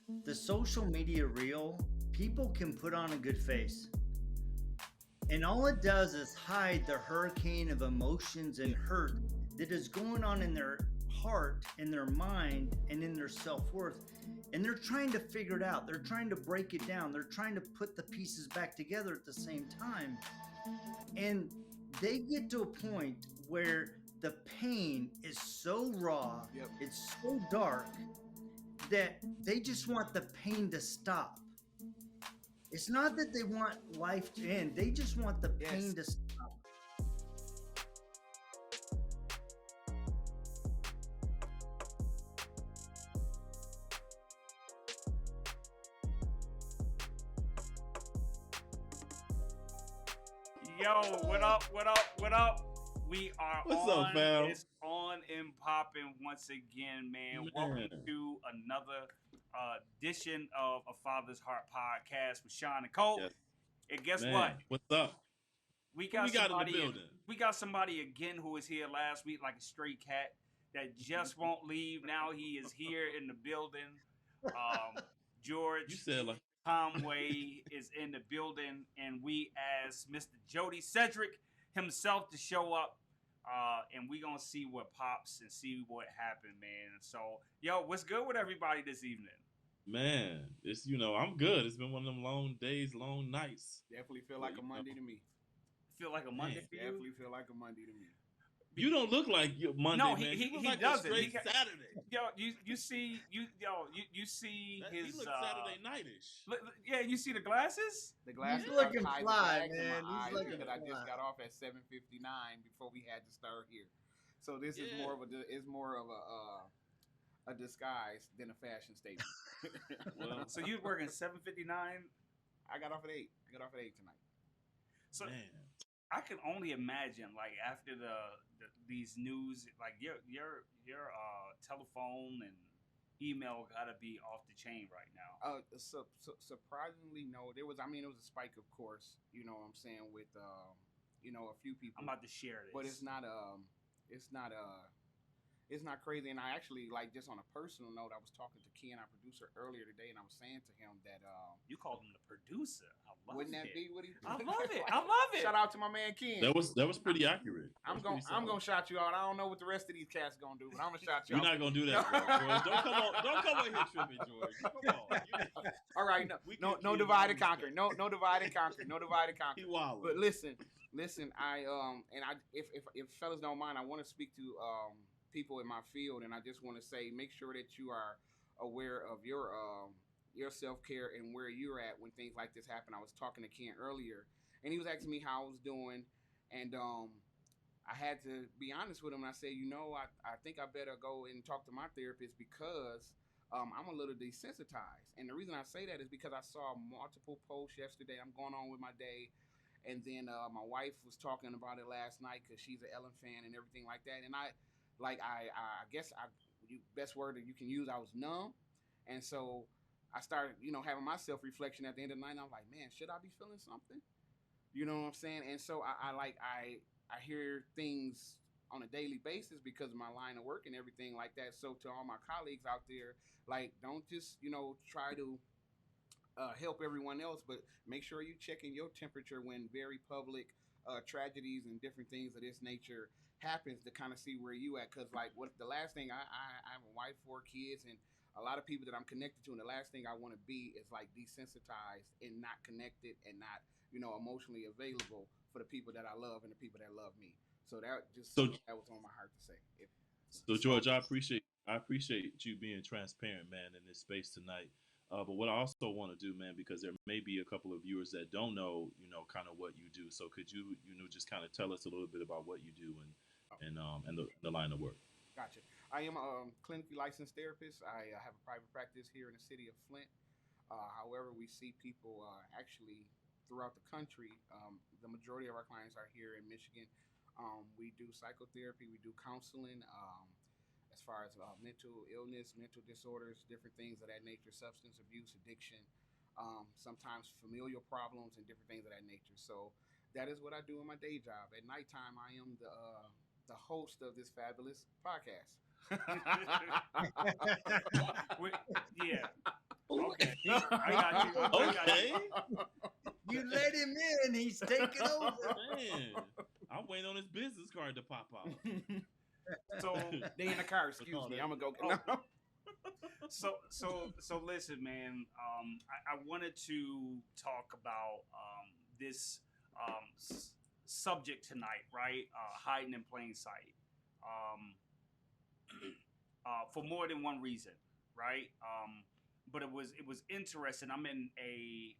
the social media reel, people can put on a good face. And all it does is hide the hurricane of emotions and hurt that is going on in their heart, in their mind, and in their self-worth. And they're trying to figure it out. They're trying to break it down. They're trying to put the pieces back together at the same time. And they get to a point where the pain is so raw, it's so dark, that they just want the pain to stop. It's not that they want life to end. They just want the pain to stop. Yo, what up? What up? What up? We are What's on. up, fam? It's on and popping once again, man. Welcome to another edition of A Father's Heart podcast with Shon and Cole. Yes. And guess Man, what? what's up? We got in the somebody. building? We got somebody again who was here last week like a stray cat that just won't leave. Now he is here in the building. George. You said like Conway is in the building, and we asked Mr. Jody Cedric himself to show up, and we gonna see what pops and see what happened, man. So, yo, what's good with everybody this evening? Man, it's I'm good. It's been one of them long days, long nights. Definitely feel like a Monday to me. Feel like a Monday for you? Definitely feel like a Monday to me. You don't look like Monday, no, man. He like doesn't. A straight Saturday. Yo, you see his. He looks Saturday nightish. Yeah, you see the glasses. The glasses He's looking are tied fly, to man. my eyes He's looking because I just fly. got off at 7:59 before we had to start here. So this is more of a disguise than a fashion statement. Well, so you working 7:59? I got off at 8. I got off at 8 tonight. So Man. I can only imagine, like after these news, like your telephone and email gotta be off the chain right now. Surprisingly, no. It was a spike, of course. You know what I'm saying, with a few people. I'm about to share this, but it's not crazy. And I actually, like, just on a personal note, I was talking to Ken, our producer, earlier today, and I was saying to him that you called him the producer. I love wouldn't it. that be what he? I love it. I love it. Shout out to my man Ken. That was pretty accurate. I'm gonna shout you out. I don't know what the rest of these cats gonna do, but I'm gonna shout you You're out. not gonna do that, George. Don't come on here tripping, George. Come on. All right, no divide and conquer. No divide and conquer. No divide and conquer. He wild. But listen. If fellas don't mind, I want to speak to people in my field, and I just want to say, make sure that you are aware of your self-care and where you're at when things like this happen. I was talking to Ken earlier, and he was asking me how I was doing, and I had to be honest with him. And I said, I think I better go and talk to my therapist because I'm a little desensitized. And the reason I say that is because I saw multiple posts yesterday. I'm going on with my day. And then my wife was talking about it last night because she's an Ellen fan and everything like that. And I guess best word that you can use, I was numb. And so I started, having my self-reflection at the end of the night. And I'm like, man, should I be feeling something? You know what I'm saying? And so I hear things on a daily basis because of my line of work and everything like that. So to all my colleagues out there, like, don't just, try to help everyone else, but make sure you checking your temperature when very public tragedies and different things of this nature happens, to kind of see where you at. Because like, what the last thing I have a wife, 4 kids, and a lot of people that I'm connected to, and the last thing I want to be is like desensitized and not connected and not emotionally available for the people that I love and the people that love me. So that was on my heart to say. So George, I appreciate you being transparent, man, in this space tonight. But what I also want to do, man, because there may be a couple of viewers that don't know, kind of what you do. So could you, just kind of tell us a little bit about what you do and the line of work? Gotcha. I am a clinically licensed therapist. I have a private practice here in the city of Flint. However, we see people actually throughout the country. The majority of our clients are here in Michigan. We do psychotherapy. We do counseling. As far as mental illness, mental disorders, different things of that nature, substance abuse, addiction, sometimes familial problems, and different things of that nature. So that is what I do in my day job. At nighttime, I am the host of this fabulous podcast. Yeah. I got you. I got Okay, you. You let him in, he's taking over. man. I'm waiting on his business card to pop out. So They in the car. Excuse me. I'm gonna go. Oh. No. So listen, man. I wanted to talk about this subject tonight, right? Hiding in plain sight. Um, for more than one reason, right? But it was interesting. I'm in a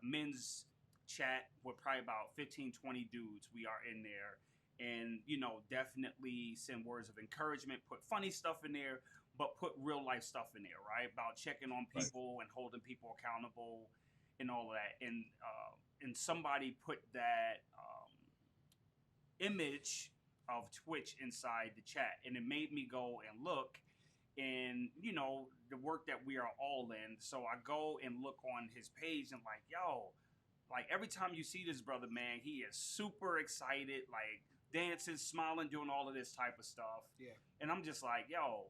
men's chat with probably about 15, 20 dudes. We are in there, and definitely send words of encouragement, put funny stuff in there, but put real life stuff in there, right? About checking on Right. people and holding people accountable and all of that. And somebody put that image of Twitch inside the chat, and it made me go and look, and the work that we are all in. So I go and look on his page and like, yo, like every time you see this brother, man, he is super excited, like dancing, smiling, doing all of this type of stuff. Yeah. And I'm just like, yo,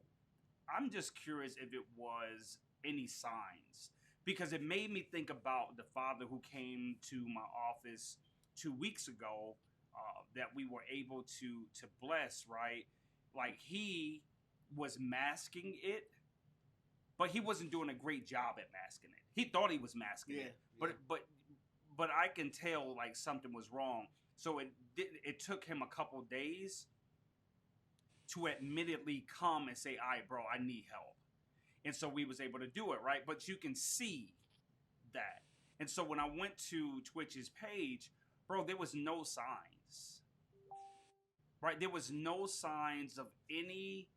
I'm just curious if it was any signs, because it made me think about the father who came to my office 2 weeks ago, that we were able to bless, right? Like he was masking it, but he wasn't doing a great job at masking it. He thought he was masking it, but I can tell like something was wrong. So it took him a couple days to admittedly come and say, "All right, bro, I need help." And so we was able to do it, right? But you can see that. And so when I went to Twitch's page, bro, there was no signs, right? There was no signs of any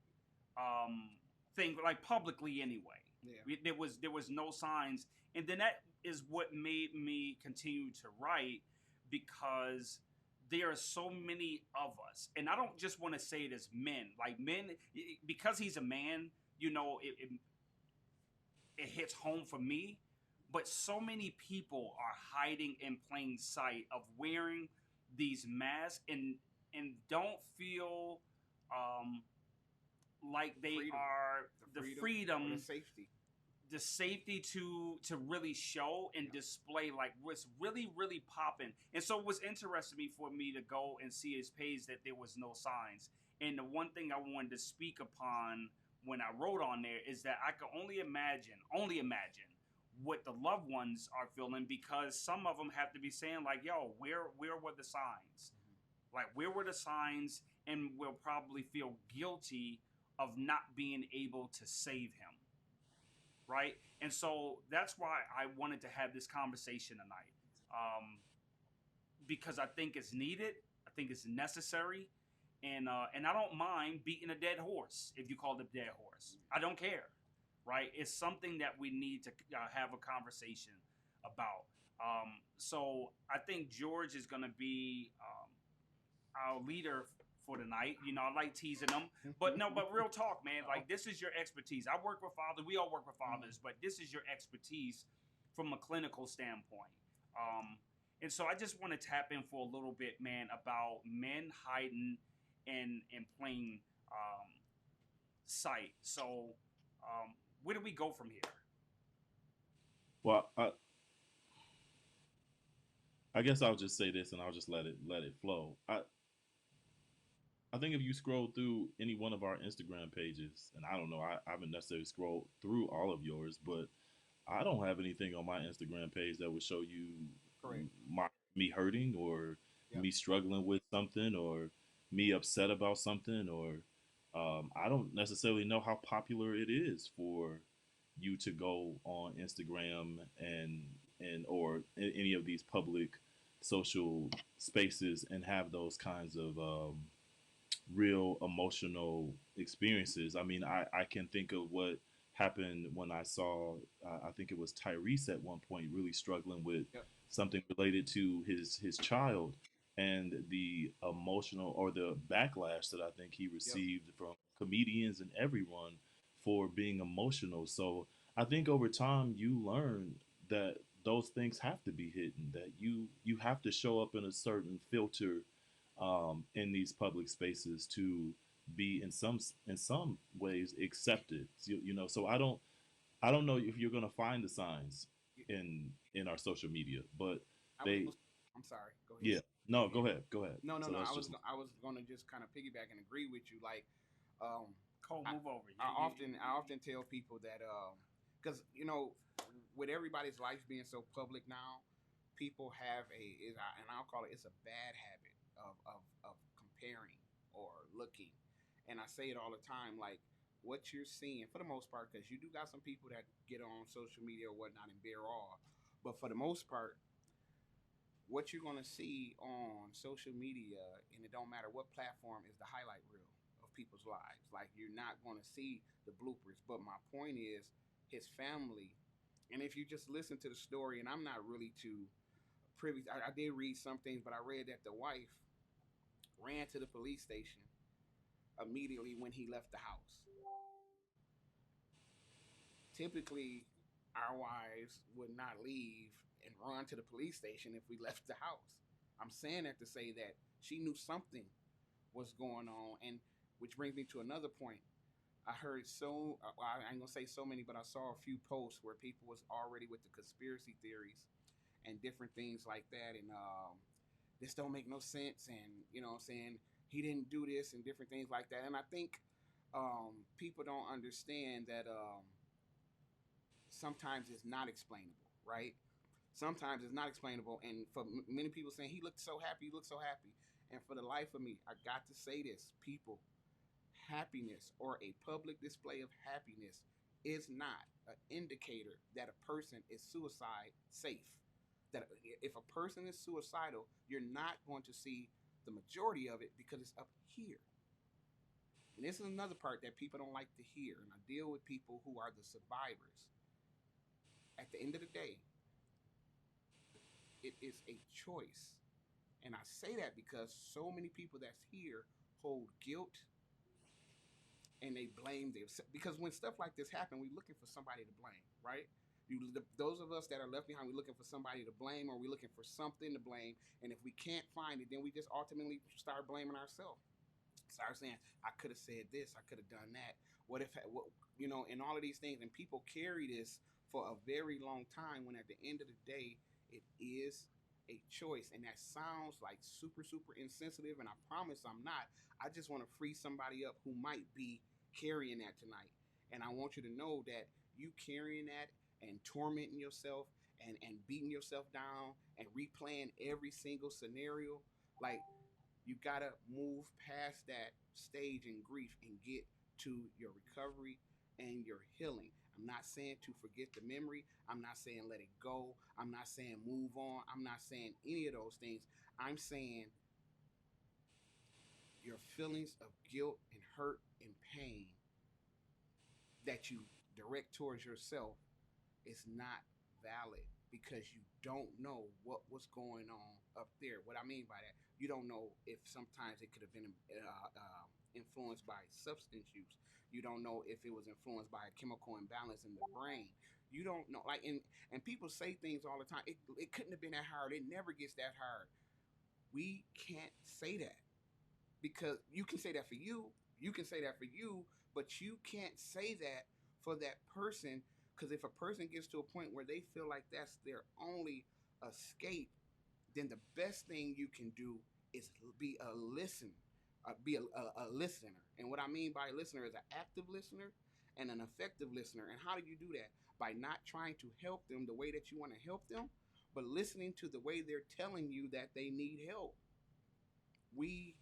thing, like publicly anyway. Yeah. There was no signs, and then that is what made me continue to write, because there are so many of us, and I don't just want to say it as men, like men, because he's a man. It hits home for me, but so many people are hiding in plain sight of wearing these masks, and don't feel um, like they Freedom. are the or freedom, the safety. the safety to really show and display like what's really really popping. And so it was interesting for me to go and see his page that there was no signs. And the one thing I wanted to speak upon when I wrote on there is that I can only imagine what the loved ones are feeling, because some of them have to be saying like, yo, where were the signs? Like, where were the signs? And will probably feel guilty of not being able to save him, right? And so that's why I wanted to have this conversation tonight, because I think it's needed. I think it's necessary, and I don't mind beating a dead horse. If you call it a dead horse, I don't care, right? It's something that we need to have a conversation about. So I think George is going to be our leader for tonight. I like teasing them, but real talk, man. Like, this is your expertise. I work with fathers. We all work with fathers, but this is your expertise from a clinical standpoint. And so I just want to tap in for a little bit, man, about men hiding in plain sight. So where do we go from here? Well, I guess I'll just say this, and I'll just let it flow. I think if you scroll through any one of our Instagram pages, and I don't know, I haven't necessarily scrolled through all of yours, but I don't have anything on my Instagram page that would show you Correct. me hurting, or Yep. me struggling with something, or me upset about something, or I don't necessarily know how popular it is for you to go on Instagram and or any of these public social spaces and have those kinds of real emotional experiences. I mean, I can think of what happened when I saw, I think it was Tyrese at one point really struggling with Yep. something related to his child, and the emotional or the backlash that I think he Yep. received from comedians and everyone for being emotional. So I think over time you learn that those things have to be hidden, that you have to show up in a certain filter in these public spaces to be in some ways accepted. So I don't I don't know if you're gonna find the signs in our social media, but I was. they I'm sorry. Go ahead. yeah. No, go ahead, go ahead. No, no, So no. that's just I was gonna just kind of piggyback and agree with you. Like, um, Cole, I, move over. I often tell people that because with everybody's life being so public now, people have and I'll call it, it's a bad habit of comparing or looking, and I say it all the time, like what you're seeing for the most part, because you do got some people that get on social media or whatnot and bear all, but for the most part, what you're gonna see on social media, and it don't matter what platform, is the highlight reel of people's lives. Like you're not gonna see the bloopers. But my point is, his family, and if you just listen to the story, and I'm not really too privy. I did read some things, but I read that the wife ran to the police station immediately when he left the house. Typically, our wives would not leave and run to the police station if we left the house. I'm saying that to say that she knew something was going on, and which brings me to another point. I heard I ain't gonna say so many, but I saw a few posts where people was already with the conspiracy theories and different things like that, and this don't make no sense, and what I'm saying, he didn't do this and different things like that. And I think people don't understand that sometimes it's not explainable, right? Sometimes it's not explainable, and for many people saying he looked so happy, he looked so happy, and for the life of me, I got to say this, people, happiness or a public display of happiness is not an indicator that a person is suicide safe. That if a person is suicidal, you're not going to see the majority of it because it's up here. And this is another part that people don't like to hear. And I deal with people who are the survivors. At the end of the day, it is a choice. And I say that because so many people that's here hold guilt and they blame themselves. Because when stuff like this happen, we're looking for somebody to blame, right? Those of us that are left behind, we're looking for somebody to blame, or we're looking for something to blame. And if we can't find it, then we just ultimately start blaming ourselves. Start saying, I could have said this, I could have done that. What if, and all of these things. And people carry this for a very long time when at the end of the day, it is a choice. And that sounds like super, super insensitive. And I promise I'm not. I just want to free somebody up who might be carrying that tonight. And I want you to know that you carrying that and tormenting yourself and beating yourself down and replaying every single scenario, like, you gotta move past that stage in grief and get to your recovery and your healing. I'm not saying to forget the memory. I'm not saying let it go. I'm not saying move on. I'm not saying any of those things. I'm saying your feelings of guilt and hurt and pain that you direct towards yourself is not valid because you don't know what was going on up there. What I mean by that, you don't know if sometimes it could have been influenced by substance use. You don't know if it was influenced by a chemical imbalance in the brain. You don't know, like, and people say things all the time. It couldn't have been that hard. It never gets that hard. We can't say that because you can say that for you. You can say that for you, but you can't say that for that person. Because if a person gets to a point where they feel like that's their only escape, then the best thing you can do is be a listen, be a listener. And what I mean by a listener is an active listener and an effective listener. And how do you do that? By not trying to help them the way that you want to help them, but listening to the way they're telling you that they need help. we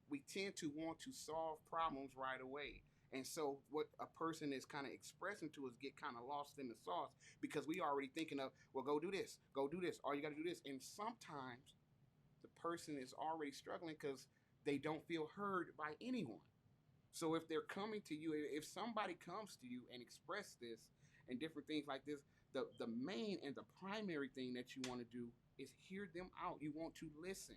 we tend to want to solve problems right away. And so what a person is kind of expressing to us get kind of lost in the sauce because we already thinking of, well, go do this, or you got to do this. And sometimes the person is already struggling because they don't feel heard by anyone. So if they're coming to you, if somebody comes to you and express this and different things like this, the main and the primary thing that you want to do is hear them out. You want to listen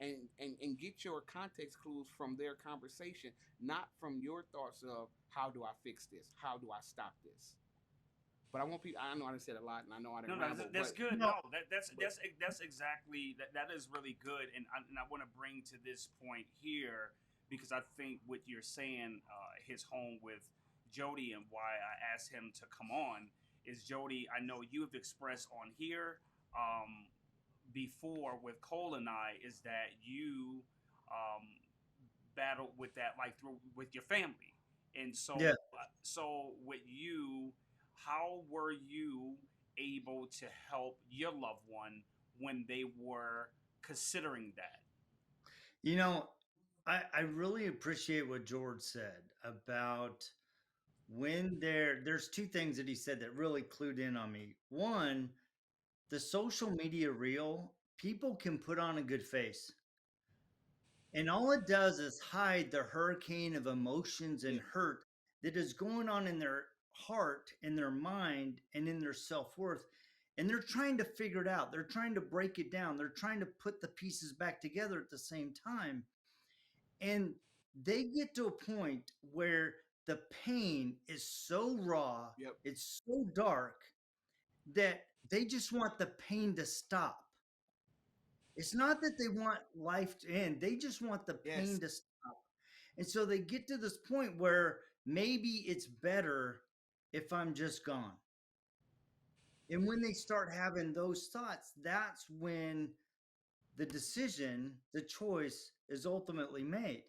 and get your context clues from their conversation, not from your thoughts of how do I fix this? How do I stop this? But I want people. I know I said a lot, and I know I No, didn't no, ramble. that's good. No, No, that's exactly that is really good, and I want to bring to this point here because I think what you're saying hits home with Jody and why I asked him to come on is Jody. I know you have expressed on here um, before with Cole and I is that you um, battled with that like through with your family, and Yeah. so with you, how were you able to help your loved one when they were considering that? You know, I really appreciate what George said about when there's two things that he said that really clued in on me. One, the social media reel, people can put on a good face. And all it does is hide the hurricane of emotions Yeah. and hurt that is going on in their heart, in their mind, and in their self worth. And they're trying to figure it out. They're trying to break it down. They're trying to put the pieces back together at the same time. And they get to a point where the pain is so raw, Yep. it's so dark that they just want the pain to stop. It's not that they want life to end, they just want the Yes. pain to stop. And so they get to this point where maybe it's better if I'm just gone. And when they start having those thoughts, that's when the decision, the choice is ultimately made.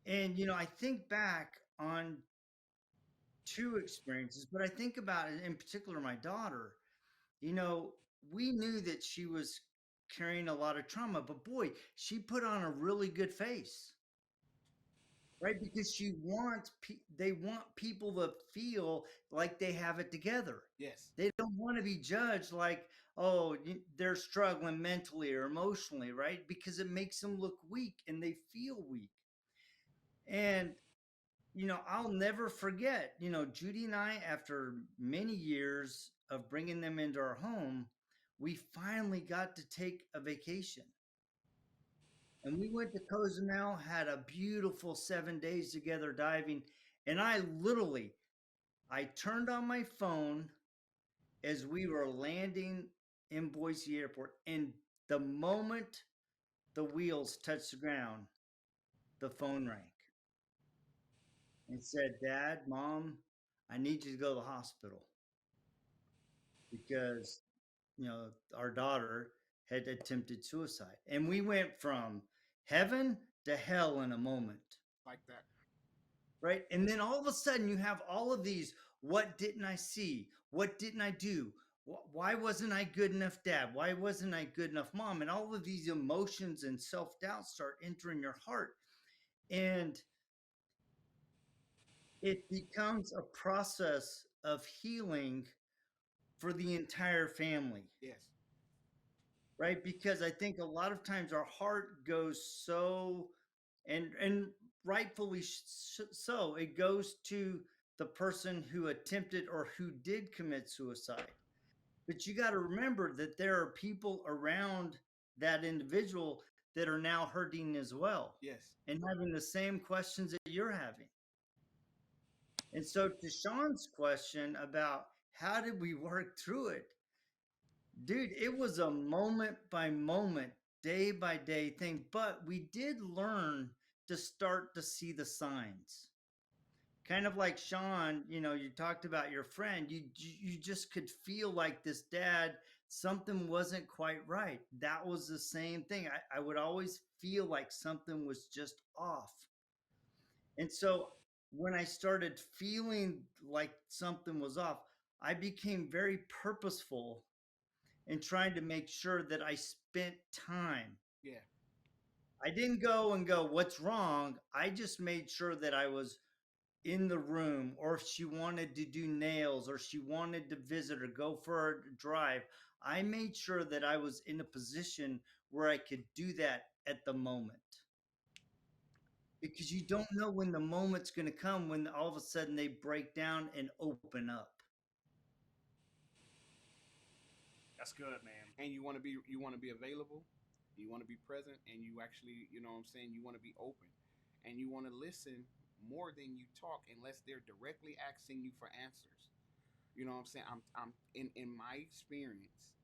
And, I think back on two experiences, but I think about it in particular, my daughter. You know, we knew that she was carrying a lot of trauma, but boy, she put on a really good face, right? Because they want people to feel like they have it together. Yes. They don't want to be judged like, oh, they're struggling mentally or emotionally, right? Because it makes them look weak and they feel weak. And I'll never forget, Judy and I, after many years of bringing them into our home, we finally got to take a vacation. And we went to Cozumel, had a beautiful 7 days together diving. And I turned on my phone as we were landing in Boise Airport. And the moment the wheels touched the ground, the phone rang and said, Dad, Mom, I need you to go to the hospital because our daughter had attempted suicide. And we went from heaven to hell in a moment, Like that. right? And then all of a sudden, you have all of these: what didn't I see? What didn't I do? Why wasn't I good enough dad? Why wasn't I good enough mom? And all of these emotions and self doubt start entering your heart. And it becomes a process of healing for the entire family, Yes. right? Because I think a lot of times our heart goes so, and rightfully so, it goes to the person who attempted or who did commit suicide. But you got to remember that there are people around that individual that are now hurting as well Yes. and having the same questions that you're having. And so, to Sean's question about how did we work through it, dude, it was a moment by moment, day by day thing, but we did learn to start to see the signs. Kind of like Sean, you talked about your friend. You just could feel like this dad, something wasn't quite right. That was the same thing. I would always feel like something was just off. And so when I started feeling like something was off, I became very purposeful and trying to make sure that I spent time. Yeah. I didn't go and go, what's wrong? I just made sure that I was in the room, or if she wanted to do nails or she wanted to visit or go for a drive, I made sure that I was in a position where I could do that at the moment. Because you don't know when the moment's going to come when all of a sudden they break down and open up. That's good, man. And you want to be available, you want to be present, and you actually, you know what I'm saying, you want to be open, and you want to listen more than you talk, unless they're directly asking you for answers. You know what I'm saying? I'm in my experience,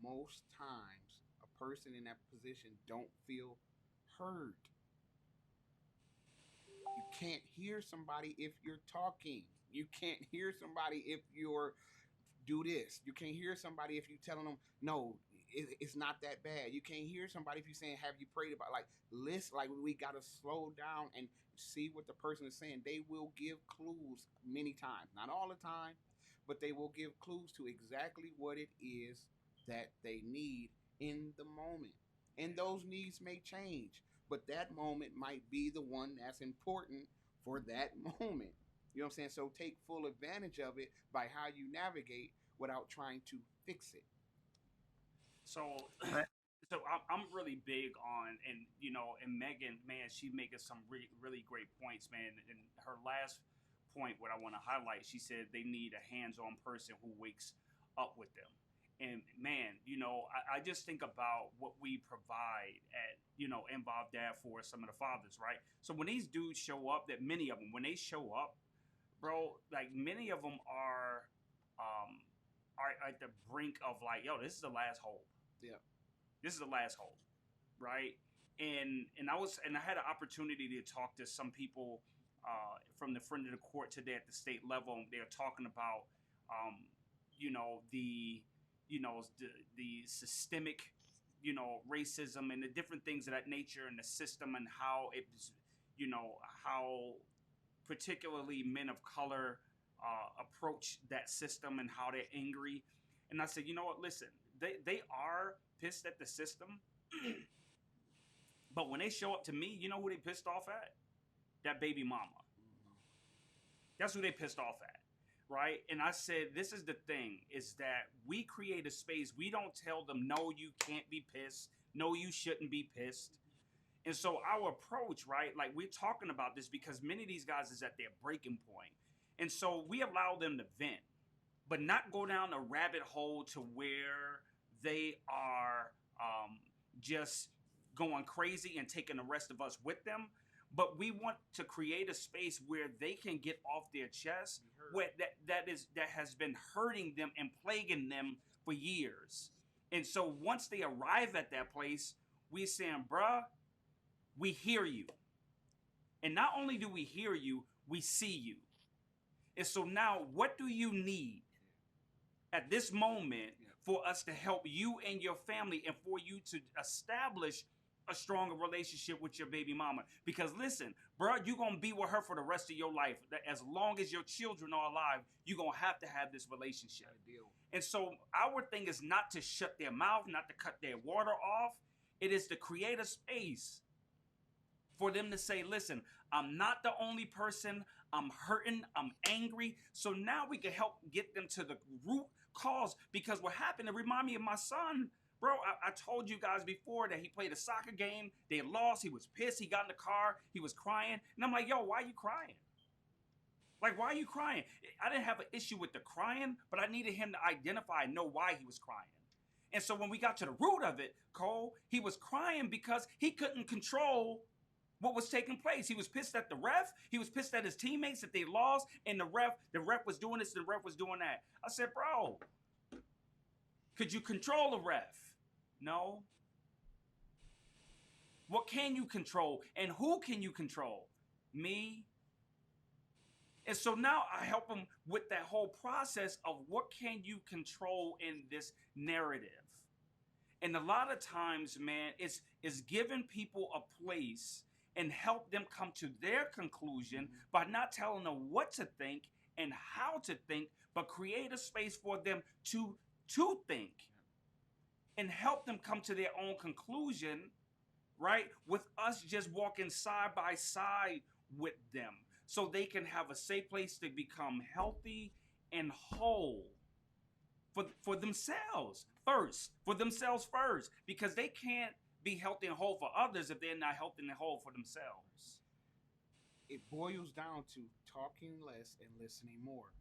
most times a person in that position don't feel heard. You can't hear somebody if you're talking. You can't hear somebody if you're do this. You can't hear somebody if you telling them no, it's not that bad. You can't hear somebody if you saying have you prayed about like listen. Like we gotta slow down and see what the person is saying. They will give clues many times, not all the time, but they will give clues to exactly what it is that they need in the moment. And those needs may change, but that moment might be the one that's important for that moment. You know what I'm saying? So take full advantage of it by how you navigate without trying to fix it. So, I, I'm really big on, and and Megan, man, she making some really great points, man. And her last point, what I want to highlight, she said they need a hands-on person who wakes up with them. And man, I just think about what we provide at, Involved Dad for some of the fathers, right? So when these dudes show up, that many of them, when they show up, bro, like many of them um, are at the brink of like, yo, this is the last hope. Yeah. This is the last hope, right? And I had an opportunity to talk to some people from the friend of the court today at the state level. And they're talking about, um, the, the systemic, racism and the different things of that nature and the system and how it's, how particularly men of color approach that system and how they're angry. And I said, you know what? Listen, they are pissed at the system, but when they show up to me, you know who they pissed off at? That baby mama. That's who they pissed off at, right? And I said, this is the thing: is that we create a space. We don't tell them, no, you can't be pissed. No, you shouldn't be pissed. And so our approach, right? Like we're talking about this because many of these guys is at their breaking point. And so we allow them to vent, but not go down a rabbit hole to where they are just going crazy and taking the rest of us with them. But we want to create a space where they can get off their chest where that has been hurting them and plaguing them for years. And so once they arrive at that place, we saying, bruh, we hear you. And not only do we hear you, we see you. And so now, what do you need at this moment for us to help you and your family and for you to establish a stronger relationship with your baby mama? Because listen, bro, you're going to be with her for the rest of your life. As long as your children are alive, you're going to have this relationship. And so our thing is not to shut their mouth, not to cut their water off. It is to create a space for them to say, listen, I'm not the only person. I'm hurting. I'm angry. So now we can help get them to the root cause. Because what happened, it reminded me of my son. Bro, I told you guys before that he played a soccer game. They lost. He was pissed. He got in the car. He was crying. And I'm like, yo, why are you crying? Like, why are you crying? I didn't have an issue with the crying, but I needed him to identify and know why he was crying. And so when we got to the root of it, Cole, he was crying because he couldn't control what was taking place. He was pissed at the ref. He was pissed at his teammates that they lost. And the ref was doing this, the ref was doing that. I said, bro, could you control the ref? No. What can you control? And who can you control? Me. And so now I help him with that whole process of what can you control in this narrative. And a lot of times, man, it's giving people a place and help them come to their conclusion by not telling them what to think and how to think, but create a space for them to think and help them come to their own conclusion, right? With us just walking side by side with them so they can have a safe place to become healthy and whole for themselves first, because they can't be healthy and whole for others if they're not healthy and whole for themselves. It boils down to talking less and listening more.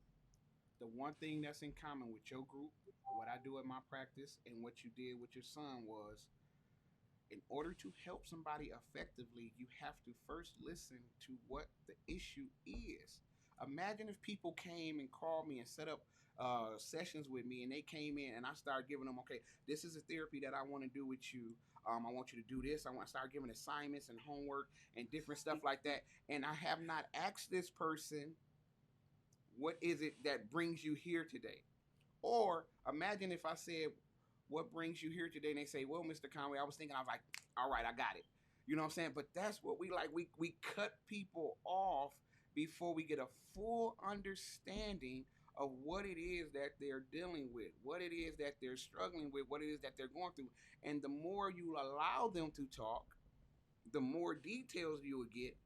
The one thing that's in common with your group, what I do at my practice, and what you did with your son was, in order to help somebody effectively, you have to first listen to what the issue is. Imagine if people came and called me and set up sessions with me, and they came in and I started giving them, okay, this is a therapy that I want to do with you. I want you to do this. I want to start giving assignments and homework and different stuff like that. And I have not asked this person, what is it that brings you here today? Or imagine if I said, what brings you here today? And they say, well, Mr. Conway, I was thinking, I was like, all right, I got it. You know what I'm saying? But that's what we like. We cut people off before we get a full understanding of what it is that they're dealing with, what it is that they're struggling with, what it is that they're going through. And the more you allow them to talk, the more details you will get.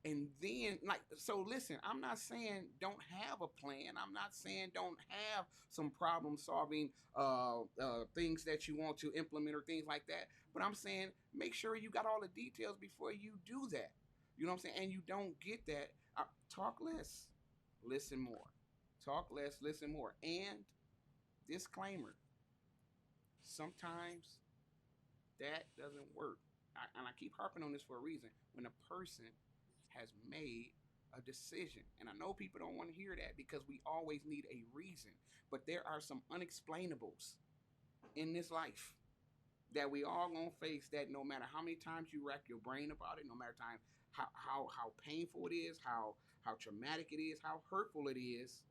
And then, like, so listen, I'm not saying don't have a plan. I'm not saying don't have some problem solving things that you want to implement or things like that. But I'm saying make sure you got all the details before you do that. You know what I'm saying? And you don't get that. Talk less, listen more. Talk less, listen more. And disclaimer, sometimes that doesn't work. And I keep harping on this for a reason. When a person has made a decision. And I know people don't want to hear that because we always need a reason. But there are some unexplainables in this life that we all gonna face, that no matter how many times you rack your brain about it, no matter time how painful it is, how traumatic it is, how hurtful it is,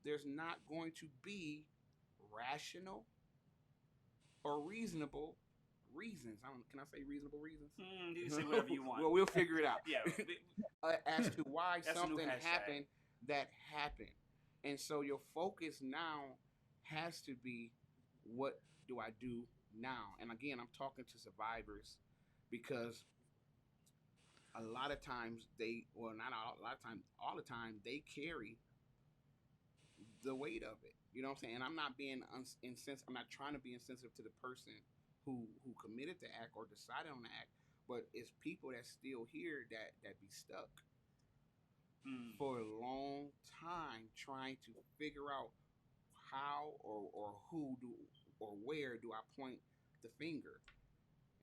there's not going to be rational or reasonable reasons. Can I say reasonable reasons? You can say whatever you want. Well, we'll figure it out. Yeah. As to why That's something happened that happened. And so your focus now has to be, what do I do now? And again, I'm talking to survivors because a lot of times not a lot of times, all the time, they carry the weight of it. You know what I'm saying? And I'm not being insensitive. I'm not trying to be insensitive to the person who committed the act or decided on the act, but it's people that's still here that be stuck for a long time trying to figure out how or who do or where do I point the finger.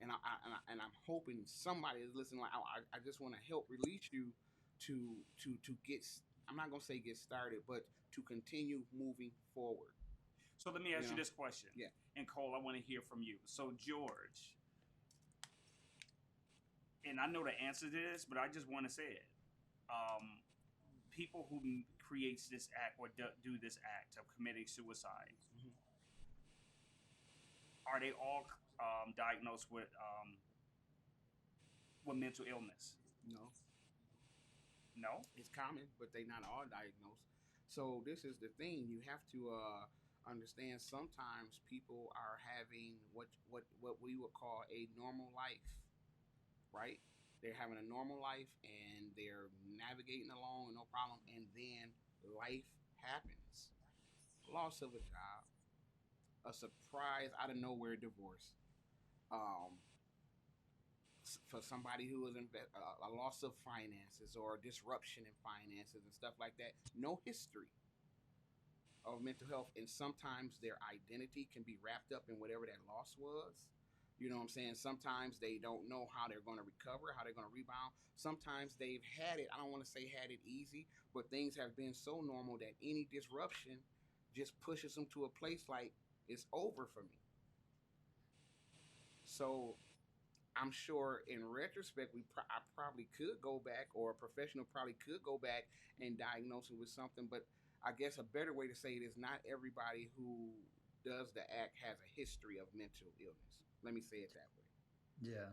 And I'm hoping somebody is listening. Like, I just want to help release you to get. I'm not gonna say get started, but to continue moving forward. So let me ask you this question. Yeah. And Cole, I want to hear from you. So George, and I know the answer to this, but I just want to say it. People who creates this act or do this act of committing suicide, are they all diagnosed with mental illness? No. No, It's common, but they not all diagnosed. So this is the thing: you have to understand. Sometimes people are having what we would call a normal life, right? They're having a normal life and they're navigating along, no problem. And then life happens: loss of a job, a surprise out of nowhere divorce, um, for somebody who was a loss of finances or a disruption in finances and stuff like that. No history of mental health, and sometimes their identity can be wrapped up in whatever that loss was. You know what I'm saying? Sometimes they don't know how they're going to recover, how they're going to rebound. Sometimes they've had it, I don't want to say had it easy, but things have been so normal that any disruption just pushes them to a place like, it's over for me. So I'm sure in retrospect, I probably could go back, or a professional probably could go back and diagnose him with something. But I guess a better way to say it is, not everybody who does the act has a history of mental illness. Let me say it that way. Yeah.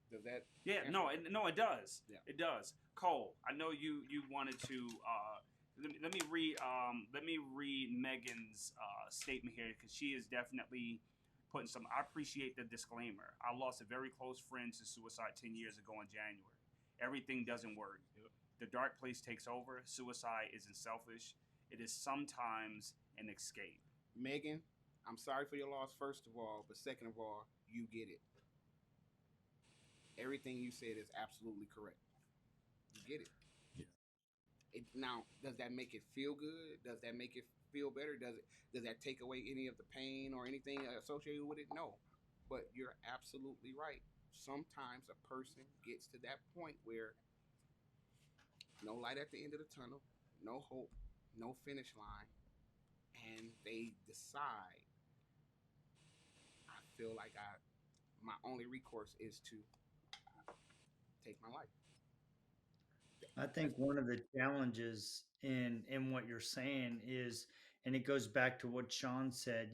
Does that? Yeah, no, it does. Yeah. It does. Cole, I know you wanted to. Let me read Megan's statement here, because she is definitely putting some. I appreciate the disclaimer. I lost a very close friend to suicide 10 years ago in January. Everything doesn't work. Yep. The dark place takes over. Suicide isn't selfish. It is sometimes an escape. Megan, I'm sorry for your loss, first of all, but second of all, you get it. Everything you said is absolutely correct. You get it. Now, does that make it feel good? Does that make it feel better? Does that take away any of the pain or anything associated with it? No. But you're absolutely right. Sometimes a person gets to that point where no light at the end of the tunnel, no hope, no finish line, and they decide, I feel like my only recourse is to take my life. I That's think one of the challenges in what you're saying is, and it goes back to what Sean said,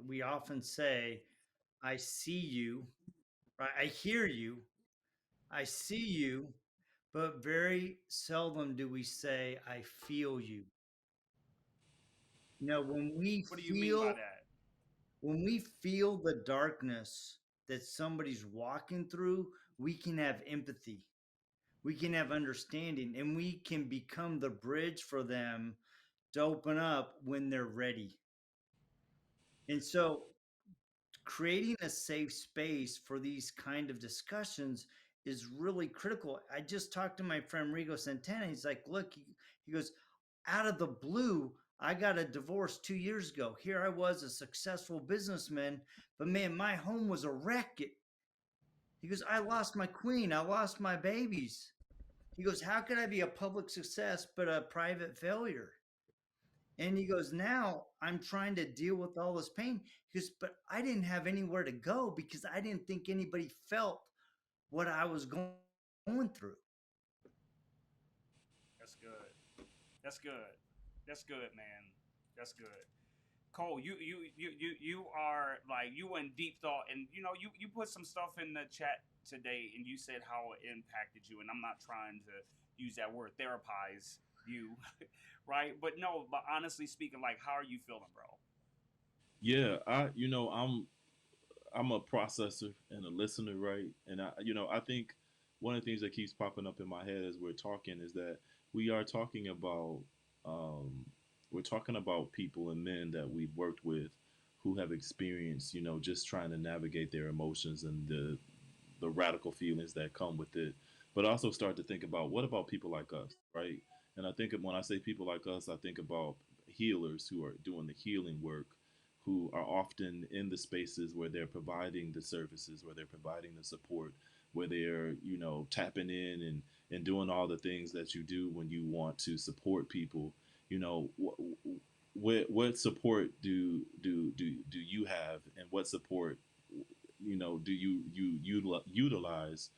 we often say, I see you, right? I hear you, I see you, but very seldom do we say, I feel you. When we What do you mean by feel that? when we feel the darkness that somebody's walking through, we can have empathy. We can have understanding and we can become the bridge for them to open up when they're ready. And so creating a safe space for these kind of discussions is really critical. I just talked to my friend Rigo Santana. He's like, look, he goes, out of the blue, I got a divorce 2 years ago. Here I was, a successful businessman, but man, my home was a wreck. He goes, I lost my queen, I lost my babies. He goes, how could I be a public success but a private failure? And he goes, now I'm trying to deal with all this pain. He goes, but I didn't have anywhere to go because I didn't think anybody felt what I was going through. That's good. That's good. That's good, man. That's good. Cole, you are like you in deep thought, and you put some stuff in the chat today, and you said how it impacted you, and I'm not trying to use that word therapize you, right? But no, but honestly speaking, like, how are you feeling, bro? Yeah, I'm a processor and a listener, right? And I think one of the things that keeps popping up in my head as we're talking is that we are talking about, um, we're talking about people and men that we've worked with who have experienced, just trying to navigate their emotions and the radical feelings that come with it, but also start to think about what about people like us, right? And I think when I say people like us, I think about healers who are doing the healing work, who are often in the spaces where they're providing the services, where they're providing the support, where they're tapping in and doing all the things that you do when you want to support people. You know, what support do you have, and what support do you utilize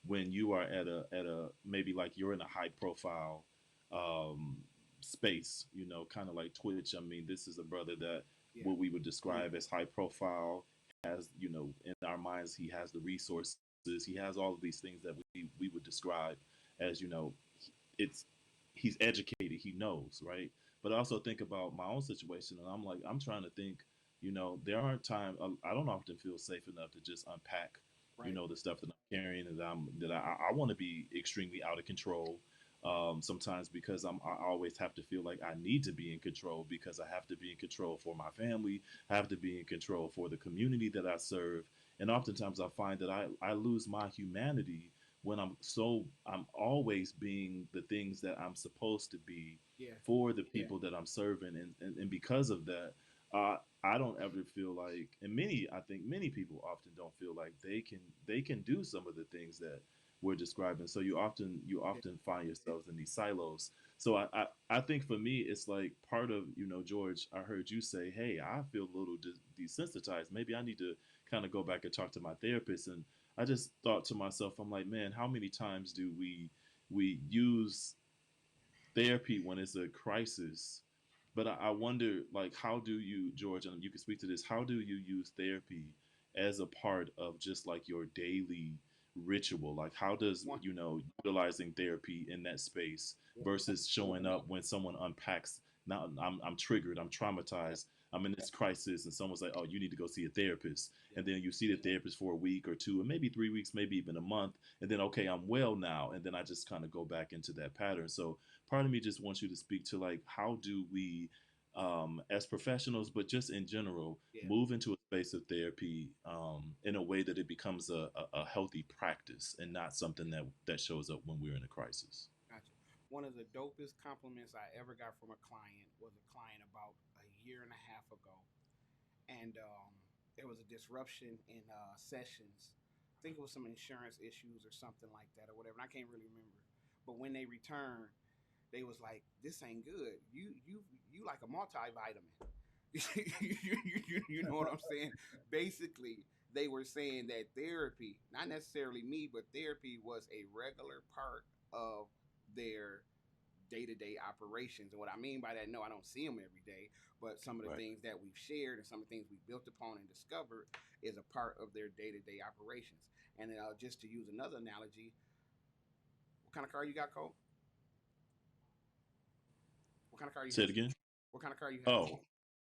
when you are at a maybe like you're in a high profile um space, kind of like Twitch. I mean, this is a brother that yeah, what we would describe as high profile, has, in our minds, he has the resources, he has all of these things that we would describe as, it's he's educated, he knows, right? But I also think about my own situation, and I'm like, I'm trying to think, there aren't times I don't often feel safe enough to just unpack, right. the stuff that I'm carrying, and that I want to be extremely out of control. Sometimes because I always have to feel like I need to be in control, because I have to be in control for my family, I have to be in control for the community that I serve, and oftentimes I find that I lose my humanity when I'm always being the things that I'm supposed to be Yeah, for the people that I'm serving, and because of that, I don't ever feel like, and I think many people often don't feel like they can do some of the things that we're describing. So you yeah, often find yourselves in these silos. So I think for me, it's like part of, George, I heard you say, hey, I feel a little desensitized. Maybe I need to kind of go back and talk to my therapist. And I just thought to myself, I'm like, man, how many times do we use therapy when it's a crisis? But I wonder, like, how do you, George, and you can speak to this, how do you use therapy as a part of just like your daily ritual? Like, how does, one, utilizing therapy in that space yeah, versus showing up when someone unpacks, now I'm triggered, I'm yeah, traumatized, I'm in this crisis, and someone's like, oh, you need to go see a therapist. yeah, And then you see the therapist for a week or two, and maybe 3 weeks, maybe even a month. And then, okay, I'm well now. And then I just kind of go back into that pattern. So part of me just wants you to speak to, like, how do we, as professionals, but just in general, yeah. move into a space of therapy, in a way that it becomes a healthy practice and not something that shows up when we're in a crisis. Gotcha. One of the dopest compliments I ever got from a client was a client about a year and a half ago, and there was a disruption in sessions. I think it was some insurance issues or something like that, or whatever. And I can't really remember. But when they returned, they was like, "This ain't good. You like a multivitamin." You know what I'm saying? Basically, they were saying that therapy, not necessarily me, but therapy was a regular part of their day-to-day operations. And what I mean by that, no, I don't see them every day, but some of the Right. things that we've shared and some of the things we've built upon and discovered is a part of their day-to-day operations. And just to use another analogy, what kind of car you got, Cole? What kind of car you Say have? it again. What kind of car you have?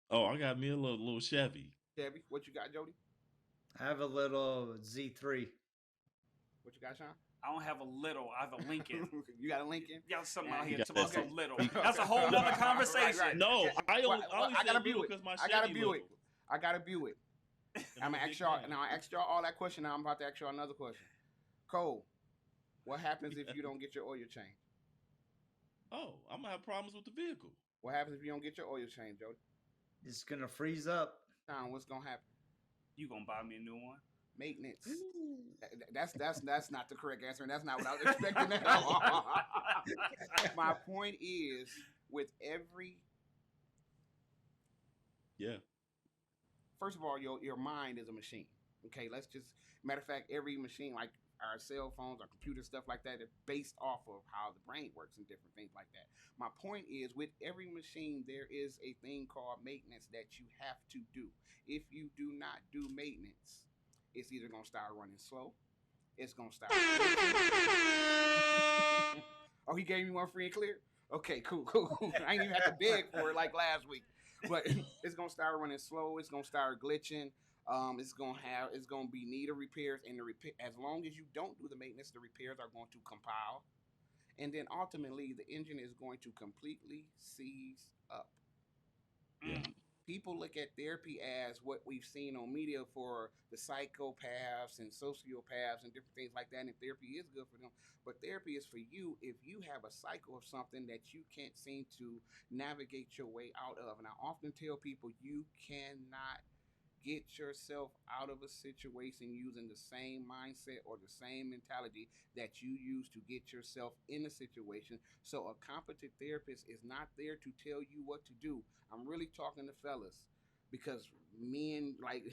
Oh, I got me a little Chevy. Chevy. What you got, Jody? I have a little Z3. What you got, Sean? I don't have a little. I have a Lincoln. You got a Lincoln? Y'all something out He here got talking about that so little. He- That's a whole nother conversation. Right. No, I Well, only I got a said little Buick. because my I got a Chevy Buick. little. I got a Buick. And I'm a gonna big ask y'all. man. Now I asked y'all all that question. Now I'm about to ask y'all another question. Cole, what happens if you don't get your oil change? Oh, I'm gonna have problems with the vehicle. What happens if you don't get your oil change, Jody? It's gonna freeze up. Sean, what's gonna happen? You gonna buy me a new one? Maintenance. Ooh. That's not the correct answer, and that's not what I was expecting at all. My point is, with every Yeah. first of all, your mind is a machine. Okay, let's just matter of fact, every machine like our cell phones, our computer, stuff like that, is based off of how the brain works and different things like that. My point is, with every machine, there is a thing called maintenance that you have to do. If you do not do maintenance, it's either gonna start running slow, it's gonna start. Oh, he gave me one free and clear. Okay, cool. I ain't even have to beg for it like last week. But it's gonna start running slow. It's gonna start glitching. It's gonna be need of repairs, and the repair. As long as you don't do the maintenance, the repairs are going to compile, and then ultimately the engine is going to completely seize up. Yeah. People look at therapy as what we've seen on media for the psychopaths and sociopaths and different things like that, and therapy is good for them. But therapy is for you if you have a cycle of something that you can't seem to navigate your way out of. And I often tell people you cannot get yourself out of a situation using the same mindset or the same mentality that you use to get yourself in a situation. So a competent therapist is not there to tell you what to do. I'm really talking to fellas because men like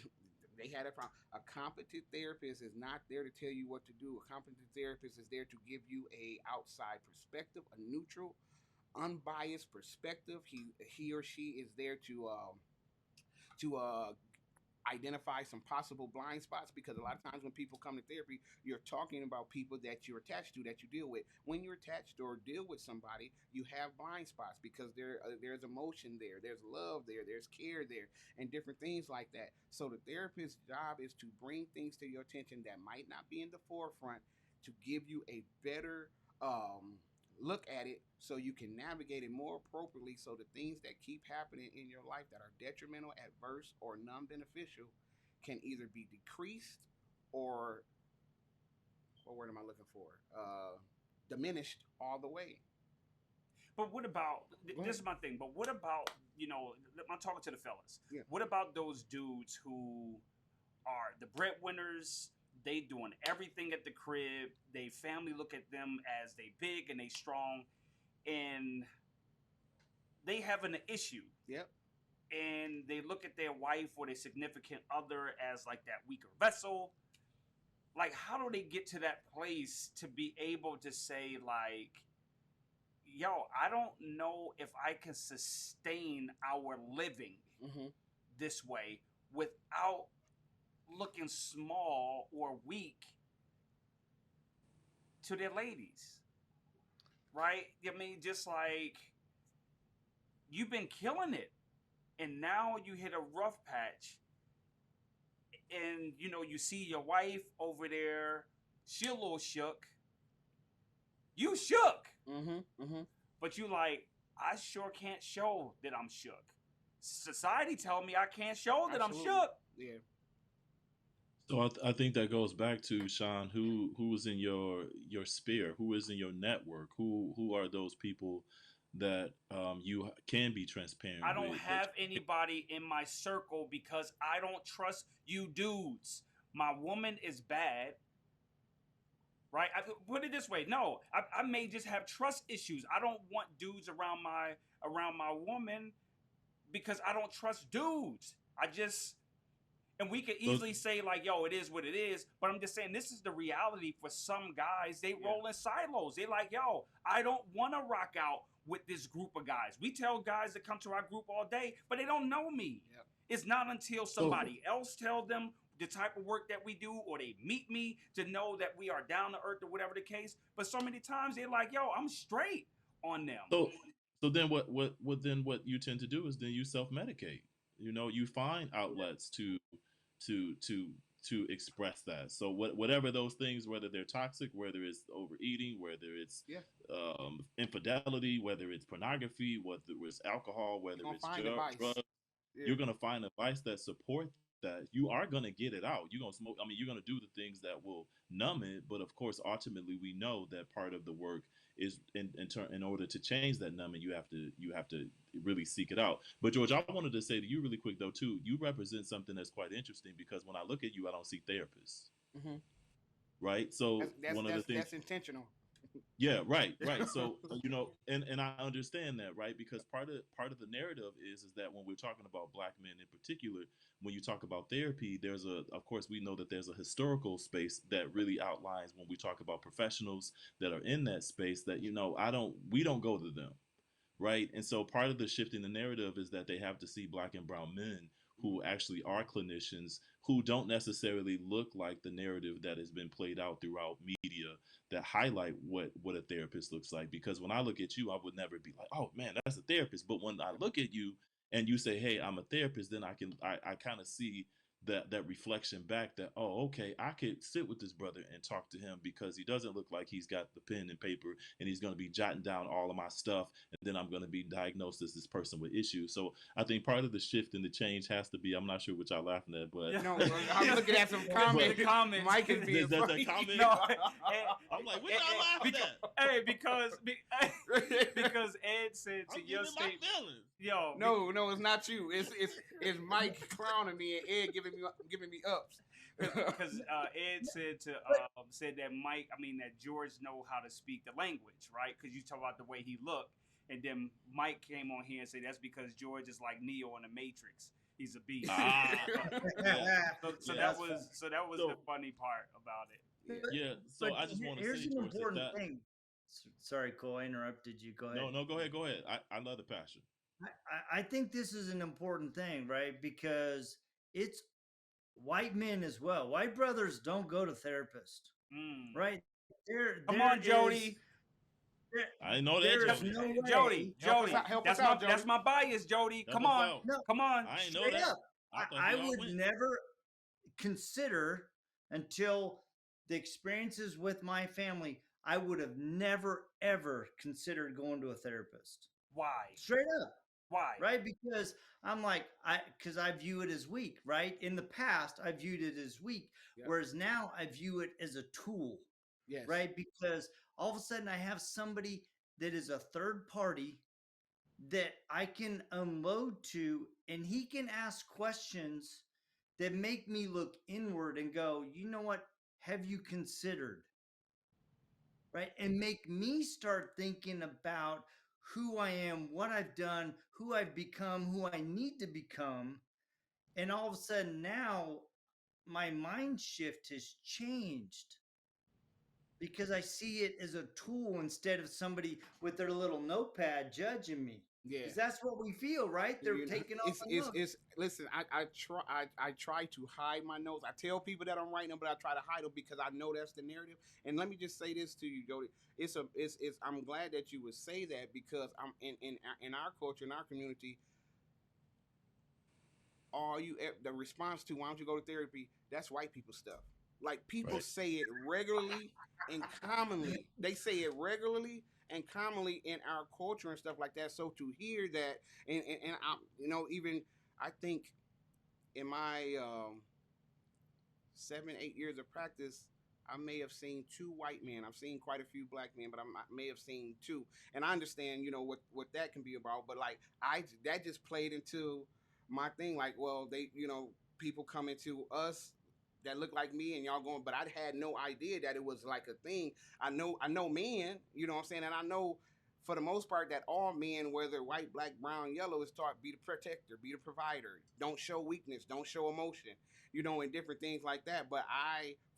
they had a problem. A competent therapist is not there to tell you what to do. A competent therapist is there to give you a outside perspective, a neutral, unbiased perspective. He or she is there to identify some possible blind spots, because a lot of times when people come to therapy, you're talking about people that you're attached to, that you deal with. When you're attached or deal with somebody, you have blind spots because there's emotion there, there's love there, there's care there, and different things like that. So the therapist's job is to bring things to your attention that might not be in the forefront to give you a better look at it so you can navigate it more appropriately, so the things that keep happening in your life that are detrimental, adverse, or non-beneficial can either be decreased or what word am I looking for? Diminished all the way. But what about Go this ahead. is my thing? But what about I'm talking to the fellas. Yeah. What about those dudes who are the breadwinners? They doing everything at the crib. They family look at them as they big and they strong, and they having an issue. Yep. And they look at their wife or their significant other as like that weaker vessel. Like, how do they get to that place to be able to say, like, yo, I don't know if I can sustain our living Mm-hmm. this way without looking small or weak to their ladies, right? I mean, just like you've been killing it, and now you hit a rough patch, and you see your wife over there, she a little shook. You shook, Mm-hmm. Mm-hmm. but you like, I sure can't show that I'm shook. Society tell me I can't show that Absolutely. I'm shook. Yeah. So I think that goes back to Sean. Who is in your sphere? Who is in your network? Who are those people that you can be transparent I don't with? have anybody in my circle because I don't trust you dudes. My woman is bad. right? Put it this way: no, I may just have trust issues. I don't want dudes around my woman because I don't trust dudes. I just and we could Those, easily say like, "Yo, it is what it is," but I'm just saying this is the reality for some guys. They Yeah. roll in silos. They like, "Yo, I don't want to rock out with this group of guys." We tell guys to come to our group all day, but they don't know me. Yep. It's not until so somebody else tell them the type of work that we do, or they meet me to know that we are down to earth or whatever the case. But so many times they're like, "Yo, I'm straight on them." so so then what you tend to do is then you self medicate. You know, you find outlets to to to express that. So whatever those things, whether they're toxic, whether it's overeating, whether it's Yeah. infidelity, whether it's pornography, whether it's alcohol, You're whether gonna it's find advice. drugs, Yeah. you're gonna find advice that support that. You are gonna get it out. You're gonna smoke. I mean, you're gonna do the things that will numb it. But of course, ultimately, we know that part of the work is in order to change that numbing, you have to really seek it out. But George, I wanted to say to you really quick though too. You represent something that's quite interesting because when I look at you, I don't see therapists, Mm-hmm. right? So That's one of the things that's intentional. yeah, right, right. So and I understand that, right? Because part of the narrative is that when we're talking about black men in particular, when you talk about therapy, there's of course we know that there's a historical space that really outlines when we talk about professionals that are in that space that we don't go to them, right? And so part of the shift in the narrative is that they have to see black and brown men who actually are clinicians who don't necessarily look like the narrative that has been played out throughout media that highlight what a therapist looks like. Because when I look at you, I would never be like, oh man, that's a therapist. But when I look at you and you say, hey, I'm a therapist, then I kind of see that reflection back that, oh, okay, I could sit with this brother and talk to him because he doesn't look like he's got the pen and paper and he's going to be jotting down all of my stuff and then I'm going to be diagnosed as this person with issues. So I think part of the shift and the change has to be, I'm not sure what y'all laughing at, but Yeah. No, I'm looking at some comments. Comments. Mike is being Does that funny. comment? No, I'm like, what y'all laughing at? hey, because Ed said to I'm your getting my statement, feelings. yo, No, it's not you. It's Mike clowning me and Ed giving me ups. because Ed said that that George know how to speak the language, right? Because you talk about the way he looked, and then Mike came on here and said that's because George is like Neo in the Matrix. He's a beast. Ah, yeah. So Yeah. that was the funny part about it. Yeah. So But I just want to here's say, an George, important thing. Sorry, Cole, I interrupted you. Go ahead. no, go ahead, go ahead. I love the passion. I think this is an important thing, right? Because it's white men as well. White brothers don't go to therapists, Mm. right? Come on, Jody. I didn't know that, There is Jody. no way. Jody, Help us that's out, my that's Jody. my bias, Jody. Help Come us on, out. No, come on. I ain't know straight that. up. I thought I we all would went. never consider until the experiences with my family. I would have never ever considered going to a therapist. Why? Straight up. Why? Right, because I'm like because I view it as weak, right? In the past I viewed it as weak, Yep. whereas now I view it as a tool, Yes. right? Because all of a sudden I have somebody that is a third party that I can unload to, and he can ask questions that make me look inward and go, you know what, have you considered, right? And make me start thinking about who I am, what I've done, who I've become, who I need to become. And all of a sudden now my mind shift has changed because I see it as a tool instead of somebody with their little notepad judging me. Yeah. Because that's what we feel, right? They're You know, taking off the look. it's listen. I try to hide my notes. I tell people that I'm writing them, but I try to hide them because I know that's the narrative. And let me just say this to you, Jody. It's I'm glad that you would say that because I'm in our culture, in our community. The response to why don't you go to therapy? That's white people stuff. Like people Right. say it regularly and commonly. They say it regularly and commonly in our culture and stuff like that. So to hear that and I, even I think in my 7-8 years of practice, I may have seen two white men. I've seen quite a few black men, but I may have seen two. And I understand, what that can be about. But like that just played into my thing. Like, well, they, people come into us that look like me, and y'all going, but I had no idea that it was like a thing. I know men, you know what I'm saying, and I know for the most part that all men, whether white, black, brown, yellow, is taught be the protector, be the provider, don't show weakness, don't show emotion, and different things like that. But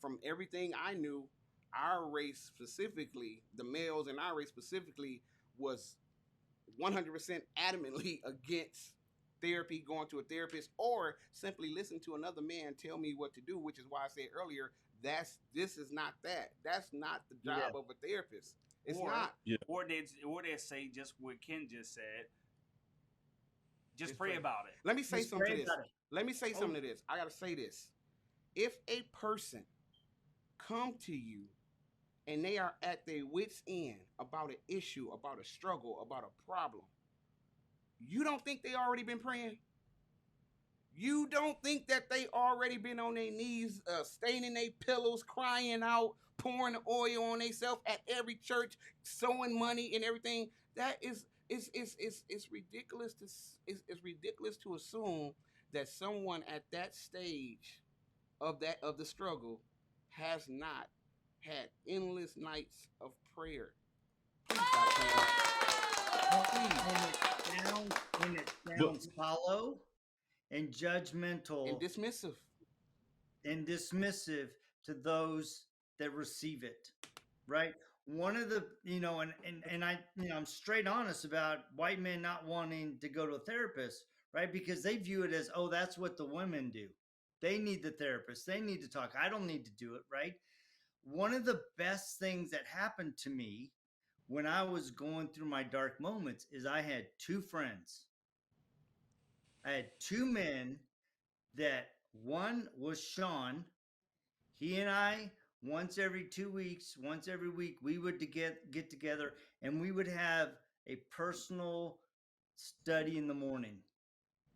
from everything I knew, our race specifically, the males in our race specifically, was 100% adamantly against therapy, going to a therapist, or simply listen to another man tell me what to do, which is why I said earlier, this is not that. That's not the Yeah. job of a therapist. It's or not. Yeah. or they say just what Ken just said. Just pray about it. Let me say Just something pray to this. about it. Let me say Oh, something to this. I gotta say this. If a person come to you and they are at their wits end about an issue, about a struggle, about a problem, you don't think they already been praying? You don't think that they already been on their knees, staining their pillows, crying out, pouring the oil on themselves at every church, sowing money and everything? That is it's ridiculous it's ridiculous to assume that someone at that stage of the struggle has not had endless nights of prayer. Please stop and, praying. Please. and it sounds hollow and judgmental And dismissive. and dismissive to those that receive it, right? One of the, and I'm straight honest about white men not wanting to go to a therapist, right? Because they view it as, oh, that's what the women do. They need the therapist. They need to talk. I don't need to do it, right? One of the best things that happened to me when I was going through my dark moments is I had two friends. I had two men that one was Shon. He and I, once every 2 weeks, once every week, we would get together and we would have a personal study in the morning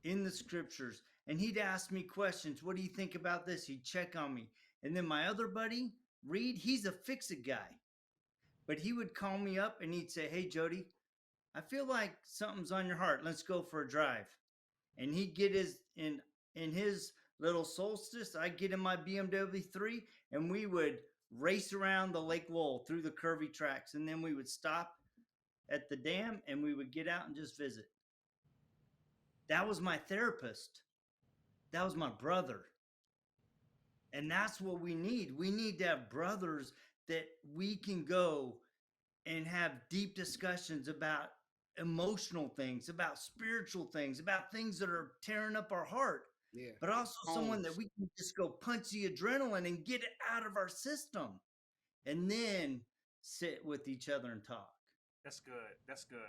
in the scriptures. And he'd ask me questions. What do you think about this? He'd check on me. And then my other buddy, Reed, he's a fix-it guy. But he would call me up and he'd say, hey, Jody, I feel like something's on your heart. Let's go for a drive. And he'd get in his little Solstice. I'd get in my BMW 3 and we would race around the Lake Lowell through the curvy tracks. And then we would stop at the dam and we would get out and just visit. That was my therapist. That was my brother. And that's what we need. We need to have brothers that we can go and have deep discussions about emotional things, about spiritual things, about things that are tearing up our heart. Yeah. But also someone that Homes. we can just go punch the adrenaline and get it out of our system and then sit with each other and talk. That's good. That's good.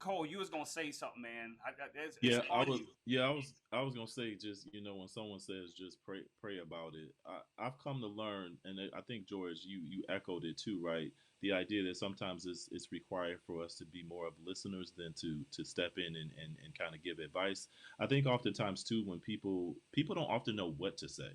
Cole, you was gonna say something, man. It's Yeah, I on was. you. Yeah, I was gonna say, just when someone says just pray about it, I've come to learn, and I think George, you echoed it too, right? The idea that sometimes it's required for us to be more of listeners than to step in and kind of give advice. I think oftentimes too, when people don't often know what to say.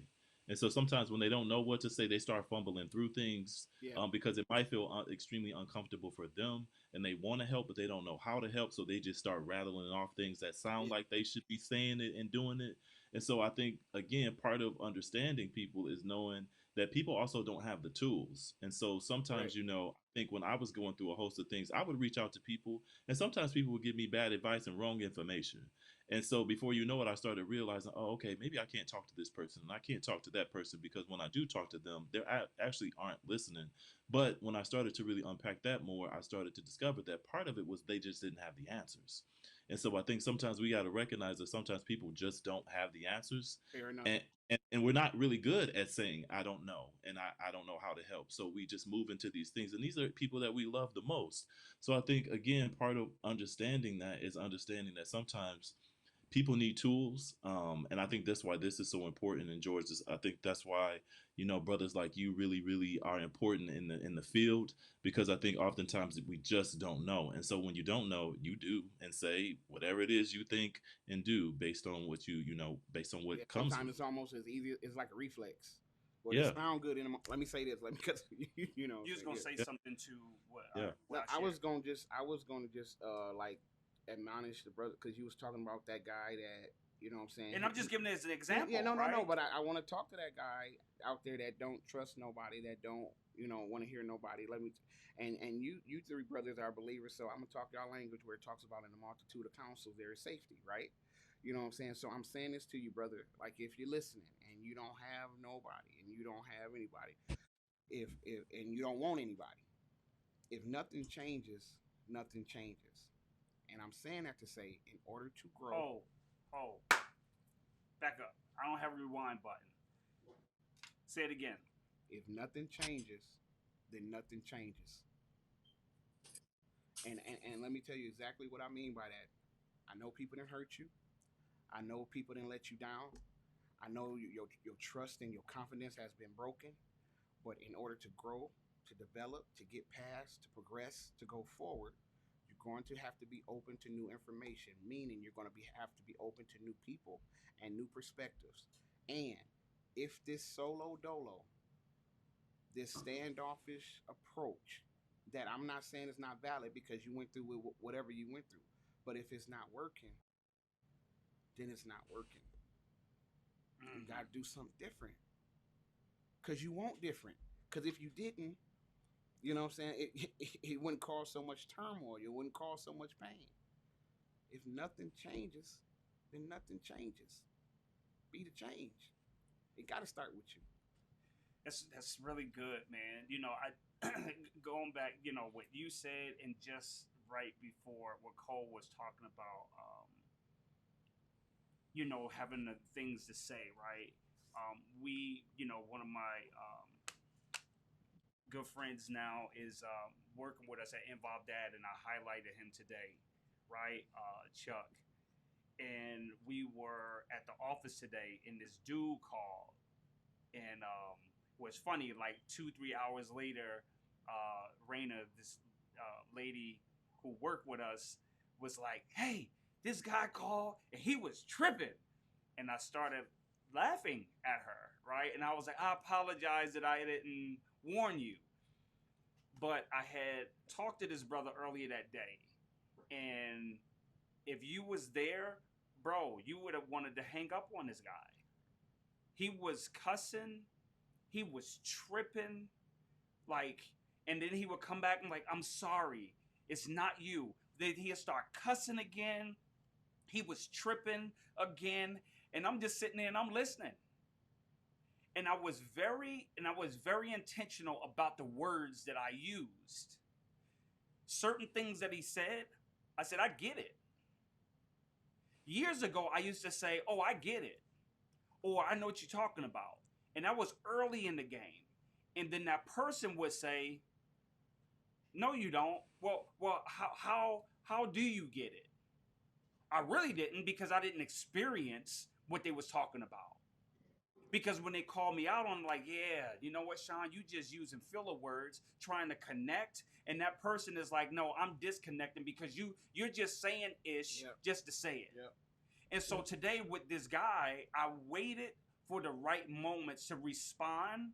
And so sometimes when they don't know what to say, they start fumbling through things, Yeah. because it might feel extremely uncomfortable for them, and they want to help, but they don't know how to help. So they just start rattling off things that sound Yeah. like they should be saying it and doing it. And so I think, again, part of understanding people is knowing that people also don't have the tools. And so Correct. sometimes, I think when I was going through a host of things, I would reach out to people, and sometimes people would give me bad advice and wrong information. And so before you know it, I started realizing, oh, okay, maybe I can't talk to this person and I can't talk to that person, because when I do talk to them, they actually aren't listening. But when I started to really unpack that more, I started to discover that part of it was they just didn't have the answers. And so I think sometimes we got to recognize that sometimes people just don't have the answers. Fair enough. And we're not really good at saying, I don't know, and I don't know how to help. So we just move into these things. And these are people that we love the most. So I think, again, part of understanding that is understanding that sometimes people need tools, and I think that's why this is so important. And George, I think that's why brothers like you really, really are important in the field, because I think oftentimes we just don't know. And so when you don't know, you do and say whatever it is you think and do based on what based on what Yeah. comes Sometimes with it's almost as easy. It's like a reflex. Well, it. it Yeah, sound good because You was gonna say yeah, something to what? yeah. What No, I shared. I was gonna just like admonish the brother because you was talking about that guy that you know what I'm saying. And I'm just giving it as an example. Yeah, no, right? no. But I want to talk to that guy out there that don't trust nobody, that don't want to hear nobody. And you three brothers are believers, so I'm gonna talk y'all language where it talks about in the multitude of counsels there is safety, right? You know what I'm saying? So I'm saying this to you, brother. Like if you're listening and you don't have nobody and you don't have anybody, if and you don't want anybody, if nothing changes, nothing changes. And I'm saying that to say, in order to grow. Oh, back up. I don't have a rewind button. Say it again. If nothing changes, then nothing changes. And let me tell you exactly what I mean by that. I know people didn't hurt you. I know people didn't let you down. I know your trust and your confidence has been broken. But in order to grow, to develop, to get past, to progress, to go forward, you're going to have to be open to new information, meaning you're going to have to be open to new people and new perspectives. And if this solo dolo, this standoffish approach that I'm not saying is not valid because you went through whatever you went through, but if it's not working, then it's not working. You got to do something different because you want different. Because if you didn't, you know what I'm saying, it wouldn't cause so much turmoil. It wouldn't cause so much pain. If nothing changes, then nothing changes. Be the change. It got to start with you. That's really good, man. I going back, what you said, and just right before what Cole was talking about, having the things to say, right? One of my good friends now is working with us at Involved Dad, and I highlighted him today, right? Chuck. And we were at the office today, and this dude called, and was funny. Like 2-3 hours later, Raina, this lady who worked with us, was like, "Hey, this guy called, and he was tripping," and I started laughing at her, right? And I was like, "I apologize that I didn't warn you," but I had talked to this brother earlier that day, and if you was there, bro, you would have wanted to hang up on this guy. He was cussing, he was tripping, like, and then he would come back and like, "I'm sorry, it's not you." Then he'd start cussing again. He was tripping again, and I'm just sitting there and I'm listening. And I was very intentional about the words that I used. Certain things that he said, I said, "I get it." Years ago, I used to say, "Oh, I get it," or "I know what you're talking about," and that was early in the game. And then that person would say, "No, you don't." Well, how do you get it? I really didn't, because I didn't experience what they was talking about. Because when they call me out on, like, "Yeah, you know what, Shon, you just using filler words trying to connect," and that person is like, "No, I'm disconnecting because you're just saying ish just to say it." Yep. And so today with this guy, I waited for the right moments to respond